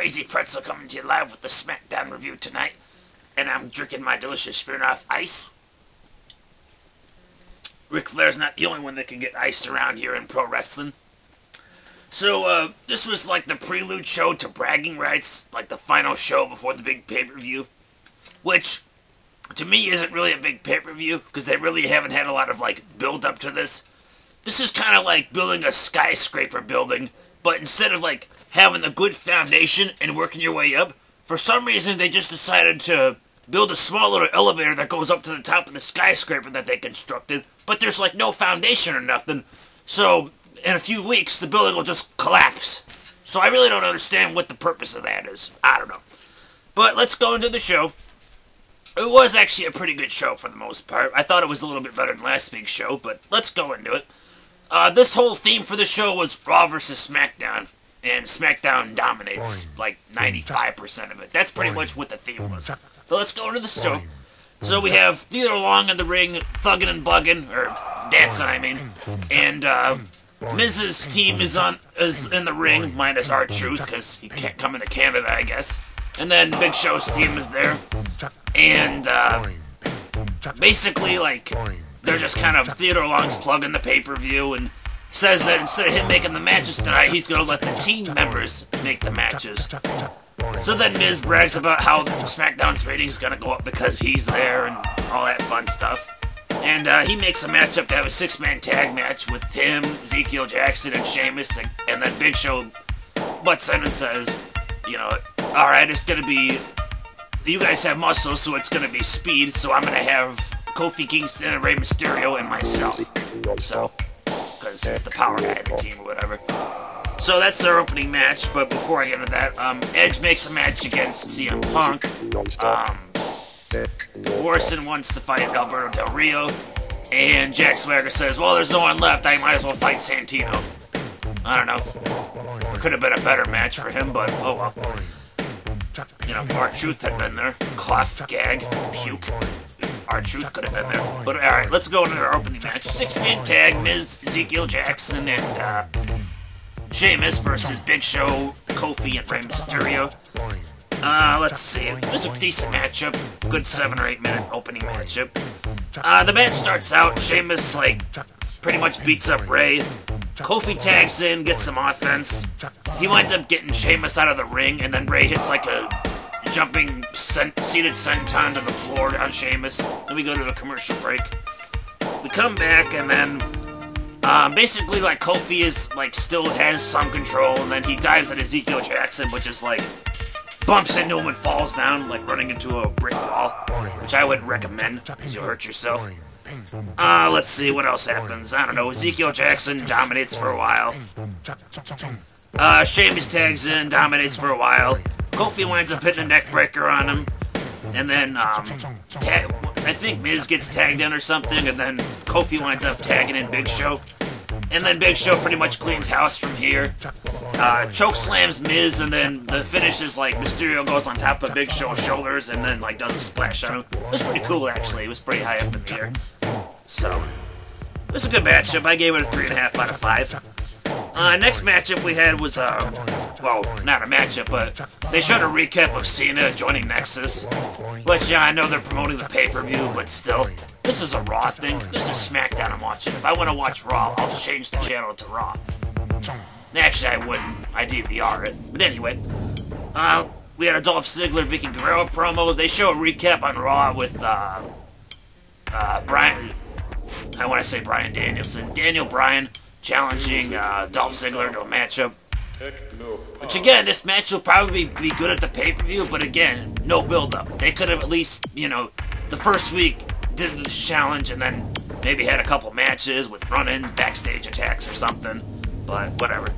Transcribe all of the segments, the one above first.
Crazy Pretzel coming to you live with the Smackdown review tonight. And I'm drinking my delicious Smirnoff Ice. Ric Flair's not the only one that can get iced around here in pro wrestling. So, this was like the prelude show to Bragging Rights, like the final show before the big pay-per-view. Which, to me, isn't really a big pay-per-view, because they really haven't had a lot of, like, build-up to this. This is kind of like building a skyscraper building, but instead of, like, having a good foundation and working your way up, for some reason they just decided to build a small little elevator that goes up to the top of the skyscraper that they constructed, but there's like no foundation or nothing, so in a few weeks the building will just collapse. So I really don't understand what the purpose of that is. I don't know. But let's go into the show. It was actually a pretty good show for the most part. I thought it was a little bit better than last week's show, but let's go into it. This whole theme for the show was Raw vs. Smackdown. And Smackdown dominates, like, 95% of it. That's pretty much what the theme was. But let's go into the show. So we have Theodore Long in the ring, thugging and bugging, or dancing, I mean. And, Miz's team is in the ring, minus R-Truth, because he can't come into Canada, I guess. And then Big Show's team is there. And, basically, like, they're just kind of, Theodore Long's plugging the pay-per-view, and says that instead of him making the matches tonight, he's going to let the team members make the matches. So then Miz brags about how SmackDown's rating is going to go up because he's there and all that fun stuff. And he makes a matchup to have a 6-man tag match with him, Ezekiel Jackson, and Sheamus. And then Big Show butts in and says, you know, alright, it's going to be, you guys have muscle, so it's going to be speed, so I'm going to have Kofi Kingston and Rey Mysterio and myself. So, because he's the power guy of the team or whatever. So that's their opening match, but before I get into that, Edge makes a match against CM Punk. Morrison wants to fight Alberto Del Rio, and Jack Swagger says, well, there's no one left, I might as well fight Santino. I don't know. It could have been a better match for him, but oh well. You know, R-Truth had been there. Cough, gag, puke. R-Truth could have been there. But alright, let's go into our opening match. 6-man tag, Miz, Ezekiel Jackson, and Sheamus versus Big Show, Kofi, and Rey Mysterio. Let's see. It was a decent matchup. Good 7 or 8 minute opening matchup. The match starts out, Sheamus, like, pretty much beats up Rey. Kofi tags in, gets some offense. He winds up getting Sheamus out of the ring, and then Rey hits like a jumping seated senton to the floor on Sheamus. Then we go to a commercial break. We come back, and then basically, like, Kofi is, like, still has some control, and then he dives at Ezekiel Jackson, which is, like, bumps into him and falls down, like running into a brick wall, which I wouldn't recommend, because you'll hurt yourself. Let's see, what else happens? I don't know, Ezekiel Jackson dominates for a while. Sheamus tags in, dominates for a while. Kofi winds up hitting a neck breaker on him, and then, I think Miz gets tagged in or something, and then Kofi winds up tagging in Big Show. And then Big Show pretty much cleans house from here. Choke slams Miz, and then the finish is like Mysterio goes on top of Big Show's shoulders and then like does a splash on him. It was pretty cool actually. It was pretty high up in the air. So, it was a good matchup. I gave it a 3.5 out of 5. Next matchup we had was, well, not a matchup, but they showed a recap of Cena joining Nexus. Which, yeah, I know they're promoting the pay-per-view, but still, this is a Raw thing. This is SmackDown I'm watching. If I want to watch Raw, I'll change the channel to Raw. Actually, I wouldn't. I DVR it. But anyway, we had a Dolph Ziggler, Vicky Guerrero promo. They show a recap on Raw with, Brian, I want to say Bryan Danielson. Daniel Bryan challenging Dolph Ziggler to a matchup. Which again, this match will probably be good at the pay-per-view, but again, no build-up. They could have at least, you know, the first week did this challenge and then maybe had a couple matches with run-ins, backstage attacks or something, but whatever.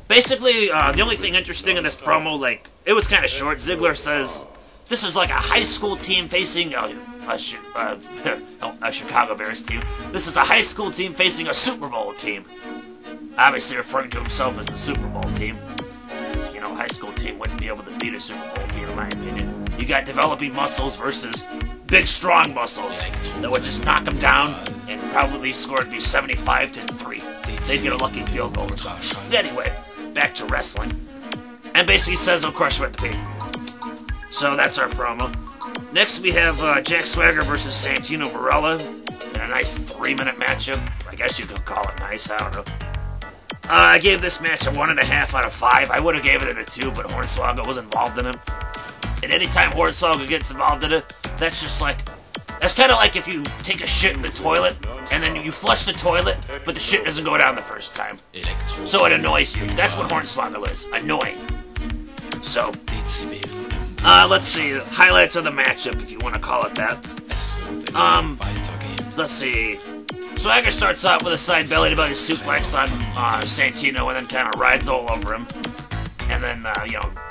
Basically, the only thing interesting in this promo, like, it was kind of short. Ziggler says, this is like a high school team facing a Chicago Bears team. This is a high school team facing a Super Bowl team. Obviously referring to himself as the Super Bowl team. Because, you know, a high school team wouldn't be able to beat a Super Bowl team, in my opinion. You got developing muscles versus big, strong muscles that would just knock them down and probably score would be 75-3. They'd get a lucky field goal or something. Anyway, back to wrestling. and basically says he'll crush him at the pay-per-view. So that's our promo. Next we have Jack Swagger versus Santino Marella in a nice 3-minute matchup. I guess you could call it nice, I don't know. I gave this match a 1.5 out of 5. I would have gave it a 2, but Hornswoggle was involved in it. And anytime Hornswoggle gets involved in it, that's just like... That's kind of like if you take a shit in the toilet, and then you flush the toilet, but the shit doesn't go down the first time. So it annoys you. That's what Hornswoggle is. Annoying. So, let's see. Highlights of the matchup, if you want to call it that. Let's see. Swagger starts out with a side belly-to-belly suplex on Santino, and then kind of rides all over him. And then,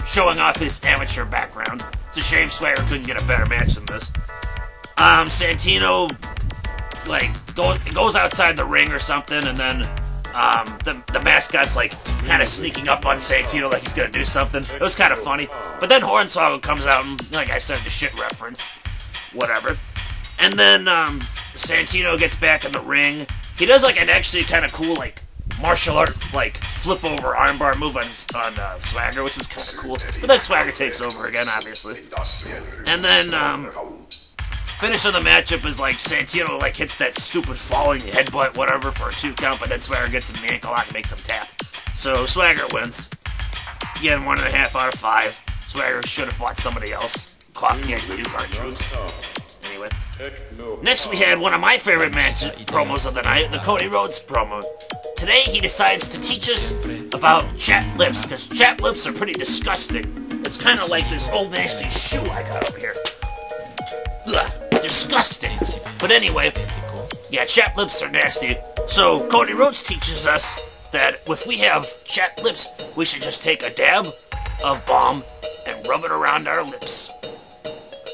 showing off his amateur background. It's a shame Swagger couldn't get a better match than this. Santino, goes outside the ring or something, and then, the mascot's, kind of sneaking up on Santino like he's gonna do something. It was kind of funny. But then Hornswoggle comes out and, like I said, the shit reference. Whatever. And then, Santino gets back in the ring. He does, an actually kind of cool, martial art, flip-over armbar move on Swagger, which was kind of cool. But then Swagger takes over again, obviously. And then, finish of the matchup is Santino hits that stupid falling headbutt whatever for a 2 count, but then Swagger gets him in the ankle lock and makes him tap. So Swagger wins. Again, 1.5 out of 5. Swagger should have fought somebody else. Coffee and puke, our truth. Anyway. Next we had one of my favorite promos of the night, the Cody Rhodes promo. Today he decides to teach us about chapped lips, because chapped lips are pretty disgusting. It's kind of like this old nasty shoe I got over here. Ugh, disgusting. But anyway, yeah, chapped lips are nasty. So Cody Rhodes teaches us that if we have chapped lips, we should just take a dab of balm and rub it around our lips.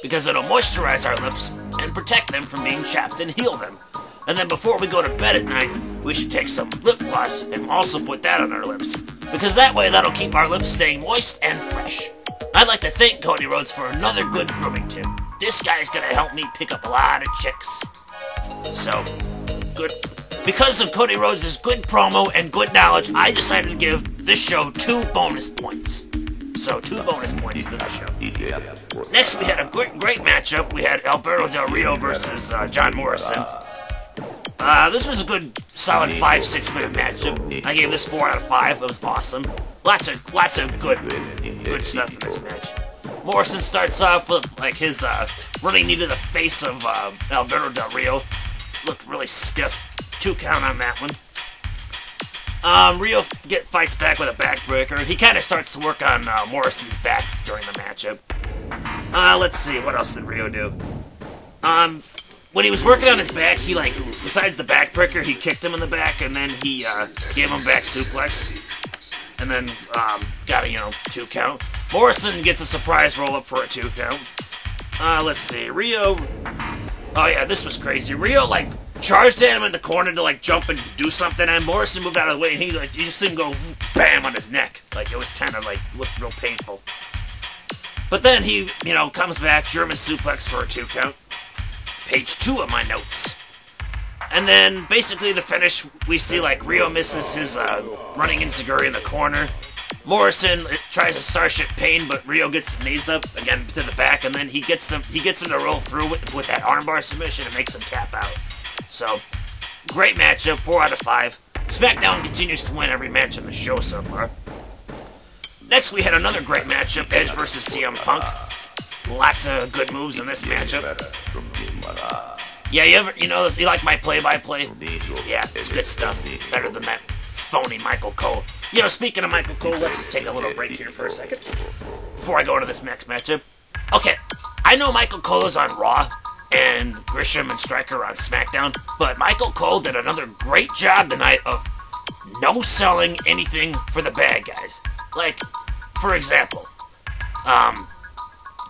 Because it'll moisturize our lips and protect them from being chapped and heal them. And then before we go to bed at night, we should take some lip gloss and also put that on our lips. Because that way that'll keep our lips staying moist and fresh. I'd like to thank Cody Rhodes for another good grooming tip. This guy's gonna help me pick up a lot of chicks. So, good. Because of Cody Rhodes' good promo and good knowledge, I decided to give this show 2 bonus points. So, 2 bonus points to the show. Next, we had a great matchup. We had Alberto Del Rio versus John Morrison. This was a good, solid 5-6 minute matchup. I gave this 4 out of 5. It was awesome. Lots of good stuff in this match. Morrison starts off with his running knee to the face of Alberto Del Rio. Looked really stiff. 2 count on that one. Rio fights back with a backbreaker. He kind of starts to work on Morrison's back during the matchup. Let's see, what else did Rio do? When he was working on his back, he besides the backbreaker, he kicked him in the back, and then he gave him back suplex. And then got a 2 count. Morrison gets a surprise roll up for a 2 count. Let's see, Rio. Oh yeah, this was crazy. Rio charged at him in the corner to jump and do something, and Morrison moved out of the way, and you just see him go bam on his neck. It was kind of looked real painful. But then he, comes back, German suplex for a 2 count. Page 2 of my notes. And then basically the finish, we see Rio misses his running enziguri in the corner. Morrison tries to Starship Pain, but Rio gets his knees up again to the back, and then he gets him to roll through with that armbar submission and makes him tap out. So, great matchup, 4 out of 5. Smackdown continues to win every match on the show so far. Next, we had another great matchup, Edge versus CM Punk. Lots of good moves in this matchup. Yeah, you like my play-by-play? Yeah, it's good stuff. Better than that phony Michael Cole. Speaking of Michael Cole, let's take a little break here for a second before I go into this next matchup. Okay, I know Michael Cole is on Raw, and Grisham and Stryker on SmackDown, but Michael Cole did another great job tonight of no-selling anything for the bad guys. For example,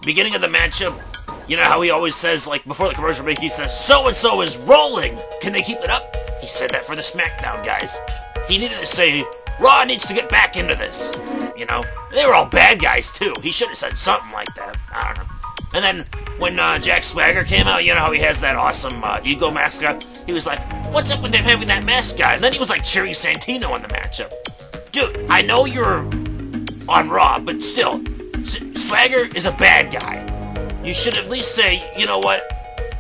beginning of the matchup, you know how he always says, before the commercial break, he says, so-and-so is rolling! Can they keep it up? He said that for the SmackDown guys. He needed to say, Raw needs to get back into this. They were all bad guys, too. He should have said something like that. I don't know. And then, when Jack Swagger came out, you know how he has that awesome ego mascot? He was like, what's up with them having that mascot? And then he was cheering Santino in the matchup. Dude, I know you're on Raw, but still, Swagger is a bad guy. You should at least say, you know what,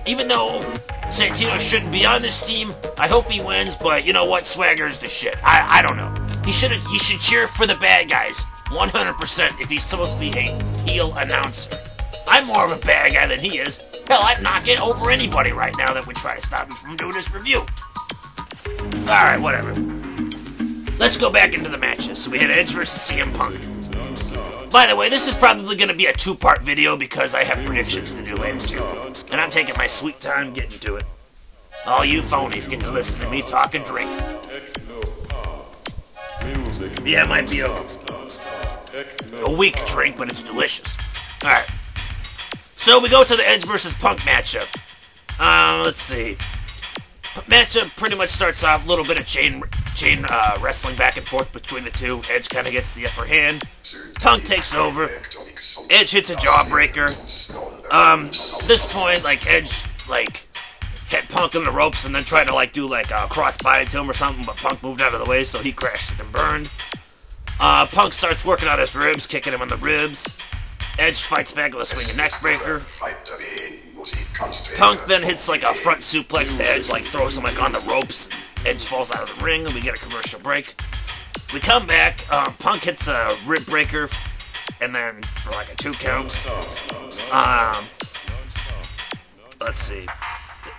even though Santino shouldn't be on this team, I hope he wins, but you know what, Swagger's the shit. I don't know. He should cheer for the bad guys, 100%, if he's supposed to be a heel announcer. I'm more of a bad guy than he is. Hell, I'd knock it over anybody right now that would try to stop me from doing this review. Alright, whatever. Let's go back into the matches. So we had Edge versus CM Punk. By the way, this is probably going to be a two-part video because I have predictions to do later too. And I'm taking my sweet time getting to it. All you phonies get to listen to me talk and drink. Yeah, it might be a weak drink, but it's delicious. Alright. So we go to the Edge versus Punk matchup. Let's see. Matchup pretty much starts off a little bit of chain wrestling back and forth between the two. Edge kind of gets the upper hand. Punk takes over. Edge hits a jawbreaker. This point, like, Edge, like, hit Punk in the ropes and then tried to, like, do, like, a crossbody to him or something, but Punk moved out of the way, so he crashed and burned. Punk starts working out his ribs, kicking him in the ribs. Edge fights back with a swinging neck breaker. Punk then hits, like, a front suplex to Edge, like, throws him, like, on the ropes. Edge falls out of the ring, and we get a commercial break. We come back, Punk hits a rib breaker, and then for like a 2 count. Let's see.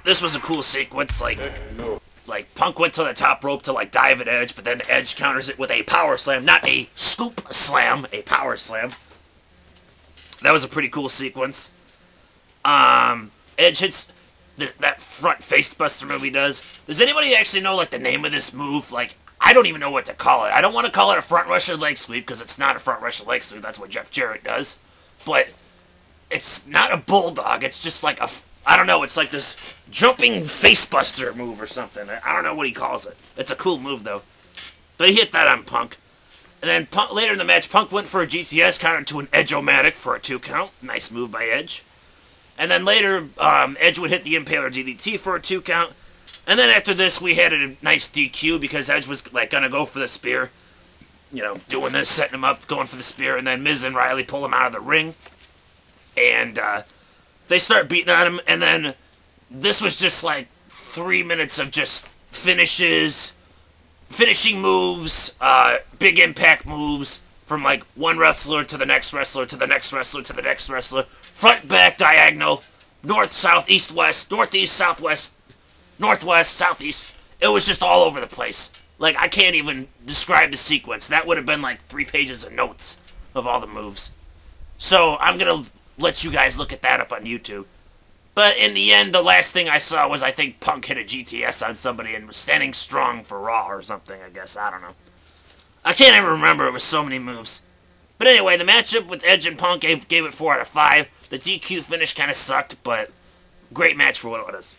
This was a cool sequence, like Punk went to the top rope to like dive at Edge, but then Edge counters it with a power slam, not a scoop slam, a power slam. That was a pretty cool sequence. Edge hits that front face buster move he does. Does anybody actually know like the name of this move? Like, I don't even know what to call it. I don't want to call it a front Russian leg sweep because it's not a front Russian leg sweep. That's what Jeff Jarrett does. But it's not a bulldog. It's just like I don't know. It's like this jumping face buster move or something. I don't know what he calls it. It's a cool move though. But he hit that on Punk. And then later in the match, Punk went for a GTS counter to an Edge-O-Matic for a 2 count. Nice move by Edge. And then later, Edge would hit the Impaler DDT for a 2 count. And then after this, we had a nice DQ because Edge was like gonna go for the spear. You know, doing this, setting him up, going for the spear. And then Miz and Riley pull him out of the ring. And they start beating on him. And then this was just like 3 minutes of just finishes, finishing moves, big impact moves from like one wrestler to the next wrestler to the next wrestler to the next wrestler. Front, back, diagonal, north, south, east, west, northeast, southwest, northwest, southeast. It was just all over the place. Like, I can't even describe the sequence. That would have been like 3 pages of notes of all the moves. So I'm going to let you guys look at that up on YouTube. But in the end, the last thing I saw was I think Punk hit a GTS on somebody and was standing strong for Raw or something, I guess. I don't know. I can't even remember. It was so many moves. But anyway, the matchup with Edge and Punk gave it 4 out of 5. The DQ finish kind of sucked, but great match for what it was.